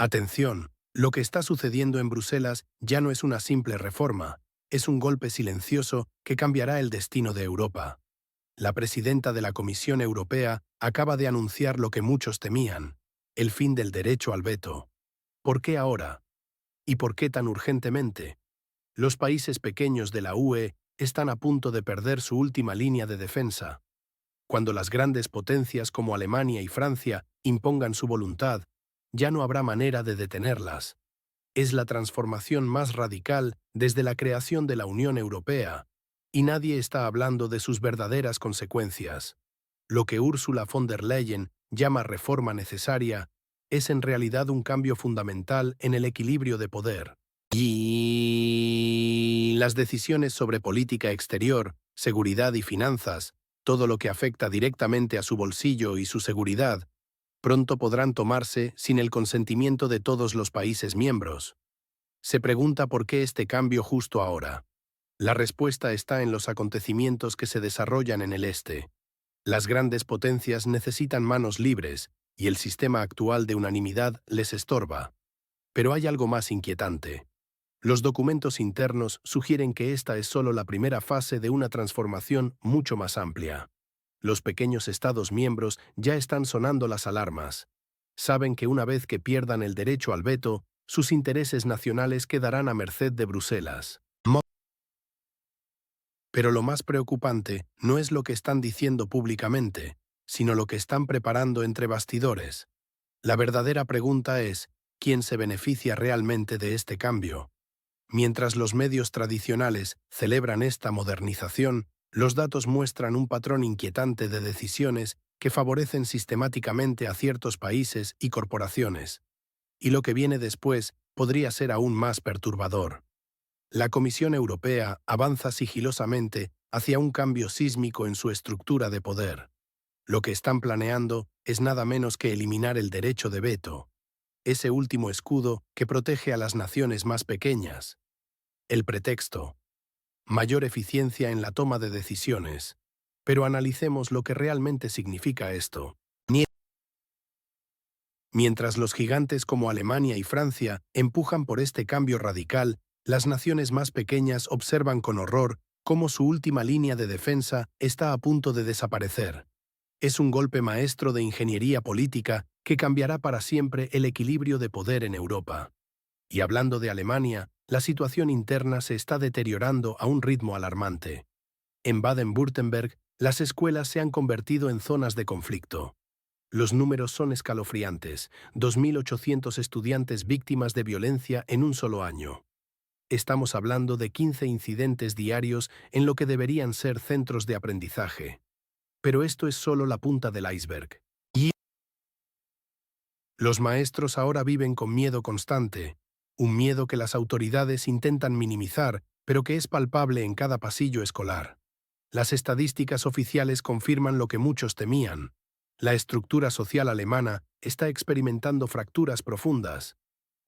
Atención, lo que está sucediendo en Bruselas ya no es una simple reforma, es un golpe silencioso que cambiará el destino de Europa. La presidenta de la Comisión Europea acaba de anunciar lo que muchos temían, el fin del derecho al veto. ¿Por qué ahora? ¿Y por qué tan urgentemente? Los países pequeños de la UE están a punto de perder su última línea de defensa. Cuando las grandes potencias como Alemania y Francia impongan su voluntad, ya no habrá manera de detenerlas. Es la transformación más radical desde la creación de la Unión Europea, y nadie está hablando de sus verdaderas consecuencias. Lo que Ursula von der Leyen llama reforma necesaria es en realidad un cambio fundamental en el equilibrio de poder. Y las decisiones sobre política exterior, seguridad y finanzas, todo lo que afecta directamente a su bolsillo y su seguridad, pronto podrán tomarse sin el consentimiento de todos los países miembros. Se pregunta por qué este cambio justo ahora. La respuesta está en los acontecimientos que se desarrollan en el este. Las grandes potencias necesitan manos libres, y el sistema actual de unanimidad les estorba. Pero hay algo más inquietante. Los documentos internos sugieren que esta es solo la primera fase de una transformación mucho más amplia. Los pequeños Estados miembros ya están sonando las alarmas. Saben que una vez que pierdan el derecho al veto, sus intereses nacionales quedarán a merced de Bruselas. Pero lo más preocupante no es lo que están diciendo públicamente, sino lo que están preparando entre bastidores. La verdadera pregunta es, ¿quién se beneficia realmente de este cambio? Mientras los medios tradicionales celebran esta modernización, los datos muestran un patrón inquietante de decisiones que favorecen sistemáticamente a ciertos países y corporaciones. Y lo que viene después podría ser aún más perturbador. La Comisión Europea avanza sigilosamente hacia un cambio sísmico en su estructura de poder. Lo que están planeando es nada menos que eliminar el derecho de veto, ese último escudo que protege a las naciones más pequeñas. El pretexto: mayor eficiencia en la toma de decisiones. Pero analicemos lo que realmente significa esto. Mientras los gigantes como Alemania y Francia empujan por este cambio radical, las naciones más pequeñas observan con horror cómo su última línea de defensa está a punto de desaparecer. Es un golpe maestro de ingeniería política que cambiará para siempre el equilibrio de poder en Europa. Y hablando de Alemania, la situación interna se está deteriorando a un ritmo alarmante. En Baden-Württemberg, las escuelas se han convertido en zonas de conflicto. Los números son escalofriantes: 2.800 estudiantes víctimas de violencia en un solo año. Estamos hablando de 15 incidentes diarios en lo que deberían ser centros de aprendizaje. Pero esto es solo la punta del iceberg. Y los maestros ahora viven con miedo constante, un miedo que las autoridades intentan minimizar, pero que es palpable en cada pasillo escolar. Las estadísticas oficiales confirman lo que muchos temían. La estructura social alemana está experimentando fracturas profundas.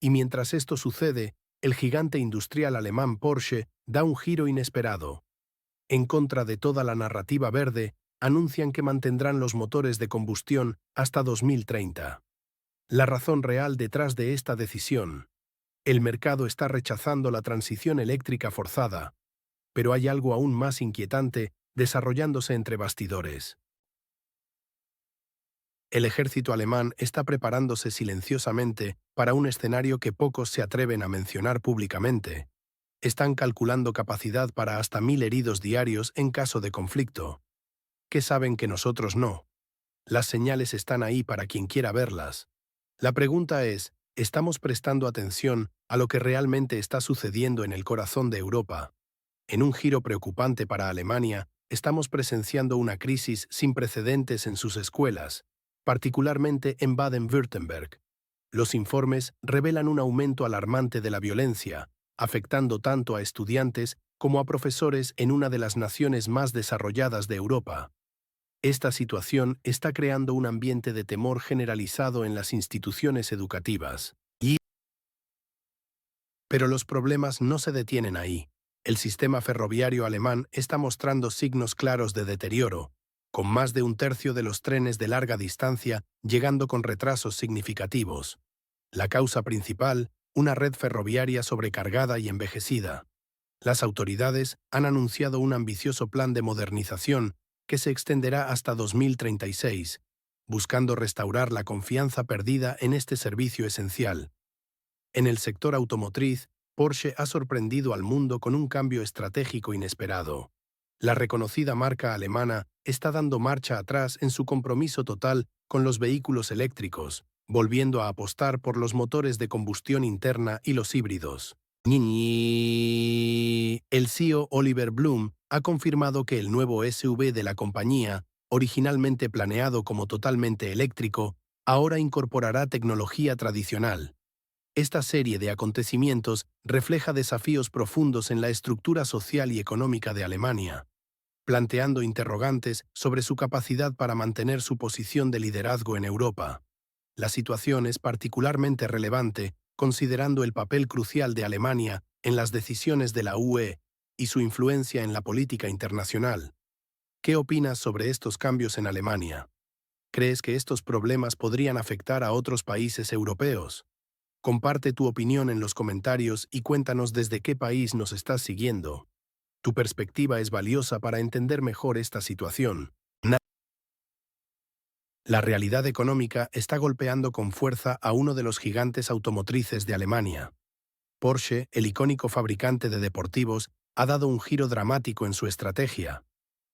Y mientras esto sucede, el gigante industrial alemán Porsche da un giro inesperado. En contra de toda la narrativa verde, anuncian que mantendrán los motores de combustión hasta 2030. La razón real detrás de esta decisión: el mercado está rechazando la transición eléctrica forzada. Pero hay algo aún más inquietante desarrollándose entre bastidores. El ejército alemán está preparándose silenciosamente para un escenario que pocos se atreven a mencionar públicamente. Están calculando capacidad para hasta 1.000 heridos diarios en caso de conflicto. ¿Qué saben que nosotros no? Las señales están ahí para quien quiera verlas. La pregunta es, ¿estamos prestando atención a lo que realmente está sucediendo en el corazón de Europa? En un giro preocupante para Alemania, estamos presenciando una crisis sin precedentes en sus escuelas, particularmente en Baden-Württemberg. Los informes revelan un aumento alarmante de la violencia, afectando tanto a estudiantes como a profesores en una de las naciones más desarrolladas de Europa. Esta situación está creando un ambiente de temor generalizado en las instituciones educativas. Pero los problemas no se detienen ahí. El sistema ferroviario alemán está mostrando signos claros de deterioro, con más de un tercio de los trenes de larga distancia llegando con retrasos significativos. La causa principal, una red ferroviaria sobrecargada y envejecida. Las autoridades han anunciado un ambicioso plan de modernización que se extenderá hasta 2036, buscando restaurar la confianza perdida en este servicio esencial. En el sector automotriz, Porsche ha sorprendido al mundo con un cambio estratégico inesperado. La reconocida marca alemana está dando marcha atrás en su compromiso total con los vehículos eléctricos, volviendo a apostar por los motores de combustión interna y los híbridos. El CEO Oliver Blume ha confirmado que el nuevo SUV de la compañía, originalmente planeado como totalmente eléctrico, ahora incorporará tecnología tradicional. Esta serie de acontecimientos refleja desafíos profundos en la estructura social y económica de Alemania, planteando interrogantes sobre su capacidad para mantener su posición de liderazgo en Europa. La situación es particularmente relevante considerando el papel crucial de Alemania en las decisiones de la UE y su influencia en la política internacional. ¿Qué opinas sobre estos cambios en Alemania? ¿Crees que estos problemas podrían afectar a otros países europeos? Comparte tu opinión en los comentarios y cuéntanos desde qué país nos estás siguiendo. Tu perspectiva es valiosa para entender mejor esta situación. La realidad económica está golpeando con fuerza a uno de los gigantes automotrices de Alemania. Porsche, el icónico fabricante de deportivos, ha dado un giro dramático en su estrategia.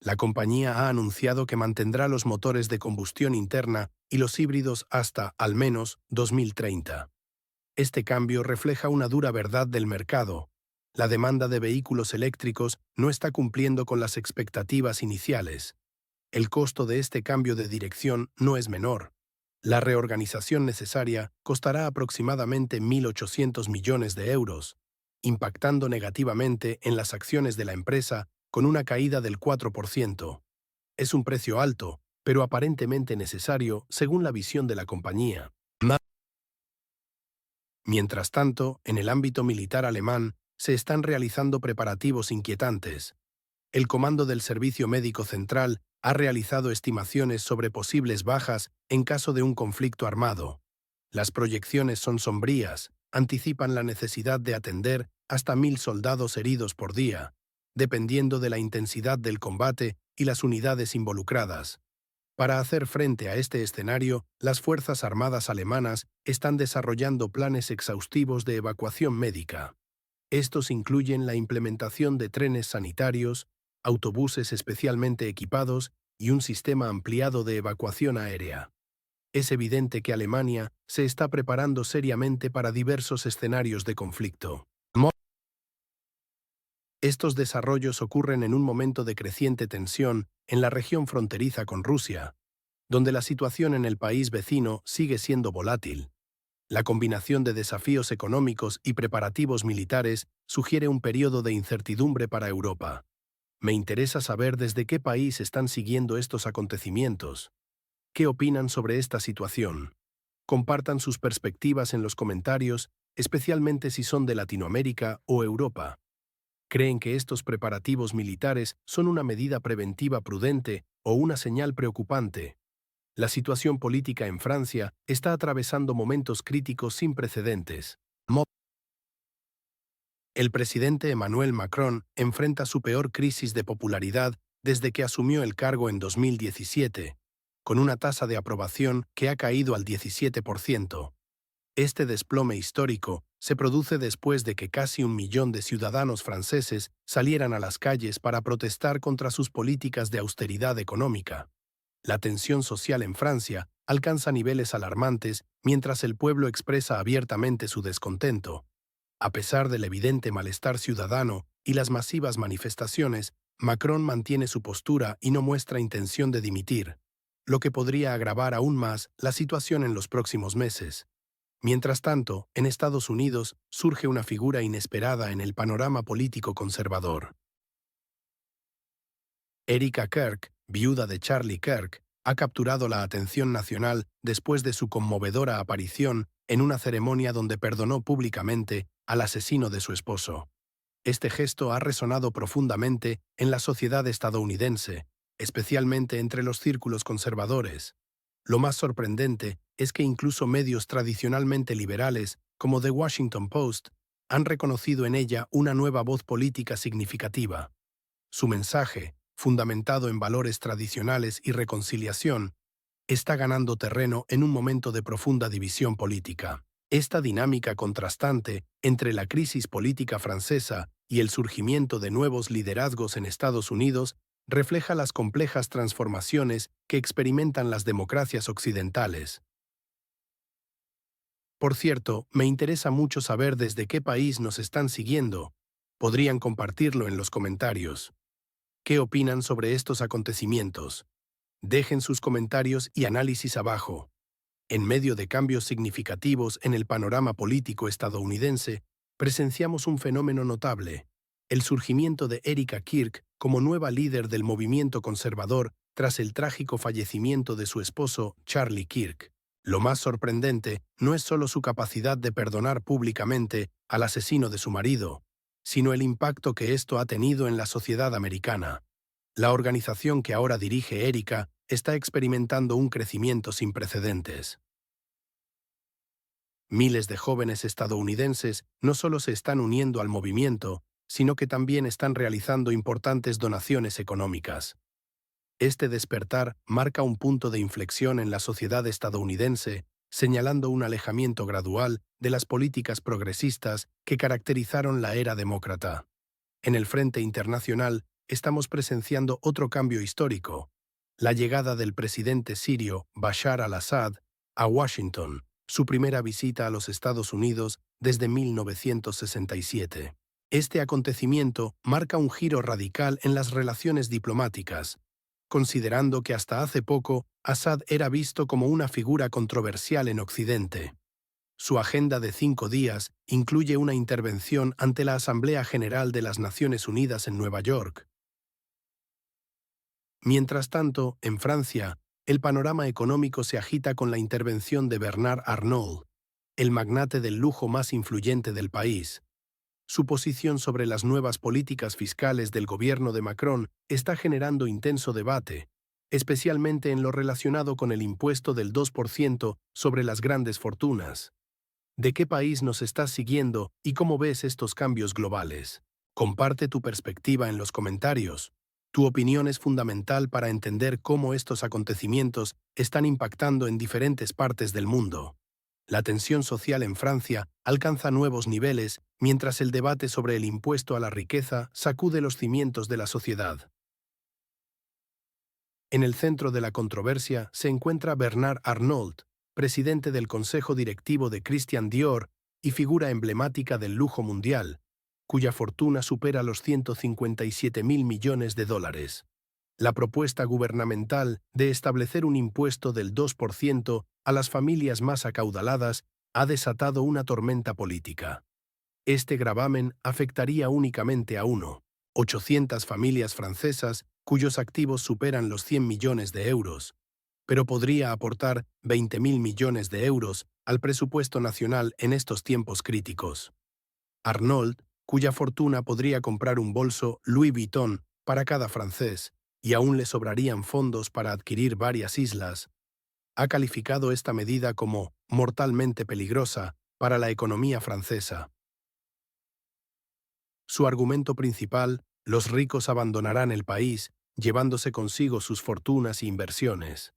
La compañía ha anunciado que mantendrá los motores de combustión interna y los híbridos hasta, al menos, 2030. Este cambio refleja una dura verdad del mercado. La demanda de vehículos eléctricos no está cumpliendo con las expectativas iniciales. El costo de este cambio de dirección no es menor. La reorganización necesaria costará aproximadamente 1.800 millones de euros, impactando negativamente en las acciones de la empresa con una caída del 4%. Es un precio alto, pero aparentemente necesario según la visión de la compañía. Mientras tanto, en el ámbito militar alemán, se están realizando preparativos inquietantes. El Comando del Servicio Médico Central ha realizado estimaciones sobre posibles bajas en caso de un conflicto armado. Las proyecciones son sombrías, anticipan la necesidad de atender hasta 1.000 soldados heridos por día, dependiendo de la intensidad del combate y las unidades involucradas. Para hacer frente a este escenario, las Fuerzas Armadas alemanas están desarrollando planes exhaustivos de evacuación médica. Estos incluyen la implementación de trenes sanitarios, autobuses especialmente equipados y un sistema ampliado de evacuación aérea. Es evidente que Alemania se está preparando seriamente para diversos escenarios de conflicto. Estos desarrollos ocurren en un momento de creciente tensión en la región fronteriza con Rusia, donde la situación en el país vecino sigue siendo volátil. La combinación de desafíos económicos y preparativos militares sugiere un periodo de incertidumbre para Europa. Me interesa saber desde qué país están siguiendo estos acontecimientos. ¿Qué opinan sobre esta situación? Compartan sus perspectivas en los comentarios, especialmente si son de Latinoamérica o Europa. ¿Creen que estos preparativos militares son una medida preventiva prudente o una señal preocupante? La situación política en Francia está atravesando momentos críticos sin precedentes. El presidente Emmanuel Macron enfrenta su peor crisis de popularidad desde que asumió el cargo en 2017, con una tasa de aprobación que ha caído al 17%. Este desplome histórico se produce después de que casi 1 millón de ciudadanos franceses salieran a las calles para protestar contra sus políticas de austeridad económica. La tensión social en Francia alcanza niveles alarmantes mientras el pueblo expresa abiertamente su descontento. A pesar del evidente malestar ciudadano y las masivas manifestaciones, Macron mantiene su postura y no muestra intención de dimitir, lo que podría agravar aún más la situación en los próximos meses. Mientras tanto, en Estados Unidos surge una figura inesperada en el panorama político conservador. Erika Kirk, viuda de Charlie Kirk, ha capturado la atención nacional después de su conmovedora aparición en una ceremonia donde perdonó públicamente al asesino de su esposo. Este gesto ha resonado profundamente en la sociedad estadounidense, especialmente entre los círculos conservadores. Lo más sorprendente es que incluso medios tradicionalmente liberales, como The Washington Post, han reconocido en ella una nueva voz política significativa. Su mensaje, fundamentado en valores tradicionales y reconciliación, está ganando terreno en un momento de profunda división política. Esta dinámica contrastante entre la crisis política francesa y el surgimiento de nuevos liderazgos en Estados Unidos refleja las complejas transformaciones que experimentan las democracias occidentales. Por cierto, me interesa mucho saber desde qué país nos están siguiendo. Podrían compartirlo en los comentarios. ¿Qué opinan sobre estos acontecimientos? Dejen sus comentarios y análisis abajo. En medio de cambios significativos en el panorama político estadounidense, presenciamos un fenómeno notable: el surgimiento de Erika Kirk como nueva líder del movimiento conservador tras el trágico fallecimiento de su esposo, Charlie Kirk. Lo más sorprendente no es solo su capacidad de perdonar públicamente al asesino de su marido, sino el impacto que esto ha tenido en la sociedad americana. La organización que ahora dirige Erika está experimentando un crecimiento sin precedentes. Miles de jóvenes estadounidenses no solo se están uniendo al movimiento, sino que también están realizando importantes donaciones económicas. Este despertar marca un punto de inflexión en la sociedad estadounidense, señalando un alejamiento gradual de las políticas progresistas que caracterizaron la era demócrata. En el frente internacional, estamos presenciando otro cambio histórico: la llegada del presidente sirio Bashar al-Assad a Washington, su primera visita a los Estados Unidos desde 1967. Este acontecimiento marca un giro radical en las relaciones diplomáticas, considerando que hasta hace poco Assad era visto como una figura controversial en Occidente. Su agenda de 5 días incluye una intervención ante la Asamblea General de las Naciones Unidas en Nueva York. Mientras tanto, en Francia, el panorama económico se agita con la intervención de Bernard Arnault, el magnate del lujo más influyente del país. Su posición sobre las nuevas políticas fiscales del gobierno de Macron está generando intenso debate, especialmente en lo relacionado con el impuesto del 2% sobre las grandes fortunas. ¿De qué país nos estás siguiendo y cómo ves estos cambios globales? Comparte tu perspectiva en los comentarios. Tu opinión es fundamental para entender cómo estos acontecimientos están impactando en diferentes partes del mundo. La tensión social en Francia alcanza nuevos niveles, mientras el debate sobre el impuesto a la riqueza sacude los cimientos de la sociedad. En el centro de la controversia se encuentra Bernard Arnault, presidente del Consejo Directivo de Christian Dior y figura emblemática del lujo mundial, cuya fortuna supera los 157.000 millones de dólares. La propuesta gubernamental de establecer un impuesto del 2% a las familias más acaudaladas ha desatado una tormenta política. Este gravamen afectaría únicamente a 800 familias francesas cuyos activos superan los 100 millones de euros, pero podría aportar 20.000 millones de euros al presupuesto nacional en estos tiempos críticos. Arnault, cuya fortuna podría comprar un bolso Louis Vuitton para cada francés, y aún le sobrarían fondos para adquirir varias islas, ha calificado esta medida como mortalmente peligrosa para la economía francesa. Su argumento principal: los ricos abandonarán el país, llevándose consigo sus fortunas e inversiones.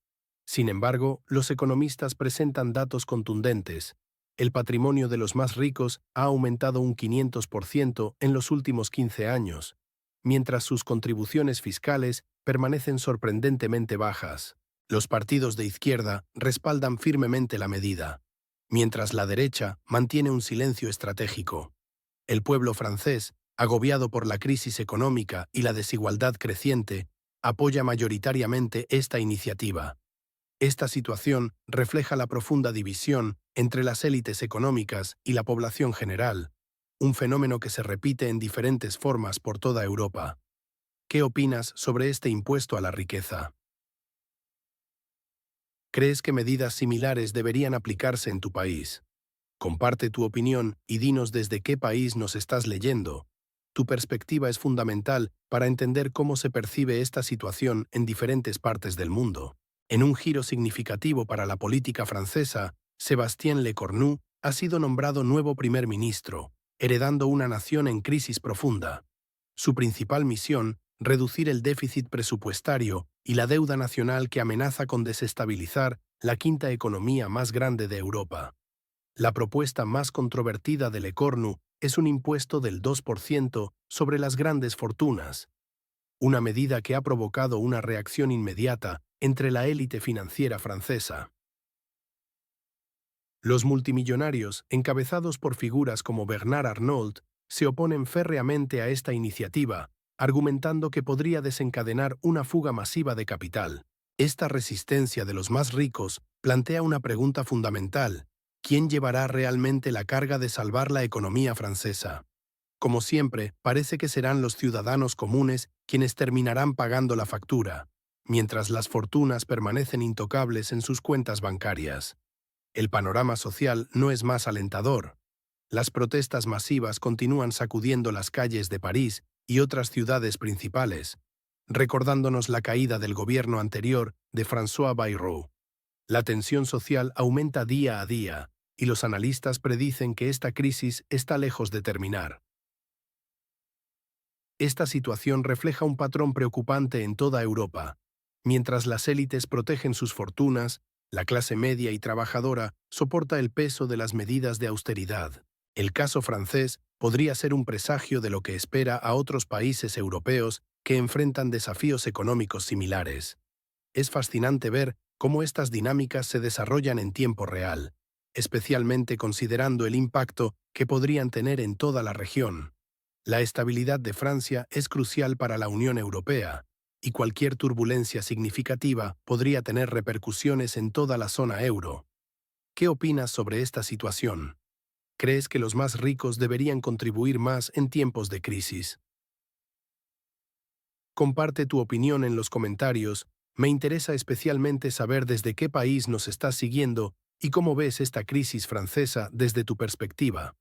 Sin embargo, los economistas presentan datos contundentes. El patrimonio de los más ricos ha aumentado un 500% en los últimos 15 años, mientras sus contribuciones fiscales permanecen sorprendentemente bajas. Los partidos de izquierda respaldan firmemente la medida, mientras la derecha mantiene un silencio estratégico. El pueblo francés, agobiado por la crisis económica y la desigualdad creciente, apoya mayoritariamente esta iniciativa. Esta situación refleja la profunda división entre las élites económicas y la población general, un fenómeno que se repite en diferentes formas por toda Europa. ¿Qué opinas sobre este impuesto a la riqueza? ¿Crees que medidas similares deberían aplicarse en tu país? Comparte tu opinión y dinos desde qué país nos estás leyendo. Tu perspectiva es fundamental para entender cómo se percibe esta situación en diferentes partes del mundo. En un giro significativo para la política francesa, Sébastien Lecornu ha sido nombrado nuevo primer ministro, heredando una nación en crisis profunda. Su principal misión, reducir el déficit presupuestario y la deuda nacional que amenaza con desestabilizar la quinta economía más grande de Europa. La propuesta más controvertida de Lecornu es un impuesto del 2% sobre las grandes fortunas, una medida que ha provocado una reacción inmediata entre la élite financiera francesa. Los multimillonarios, encabezados por figuras como Bernard Arnault, se oponen férreamente a esta iniciativa, argumentando que podría desencadenar una fuga masiva de capital. Esta resistencia de los más ricos plantea una pregunta fundamental: ¿quién llevará realmente la carga de salvar la economía francesa? Como siempre, parece que serán los ciudadanos comunes quienes terminarán pagando la factura, mientras las fortunas permanecen intocables en sus cuentas bancarias. El panorama social no es más alentador. Las protestas masivas continúan sacudiendo las calles de París y otras ciudades principales, recordándonos la caída del gobierno anterior de François Bayrou. La tensión social aumenta día a día, y los analistas predicen que esta crisis está lejos de terminar. Esta situación refleja un patrón preocupante en toda Europa. Mientras las élites protegen sus fortunas, la clase media y trabajadora soporta el peso de las medidas de austeridad. El caso francés podría ser un presagio de lo que espera a otros países europeos que enfrentan desafíos económicos similares. Es fascinante ver cómo estas dinámicas se desarrollan en tiempo real, especialmente considerando el impacto que podrían tener en toda la región. La estabilidad de Francia es crucial para la Unión Europea, y cualquier turbulencia significativa podría tener repercusiones en toda la zona euro. ¿Qué opinas sobre esta situación? ¿Crees que los más ricos deberían contribuir más en tiempos de crisis? Comparte tu opinión en los comentarios. Me interesa especialmente saber desde qué país nos estás siguiendo y cómo ves esta crisis francesa desde tu perspectiva.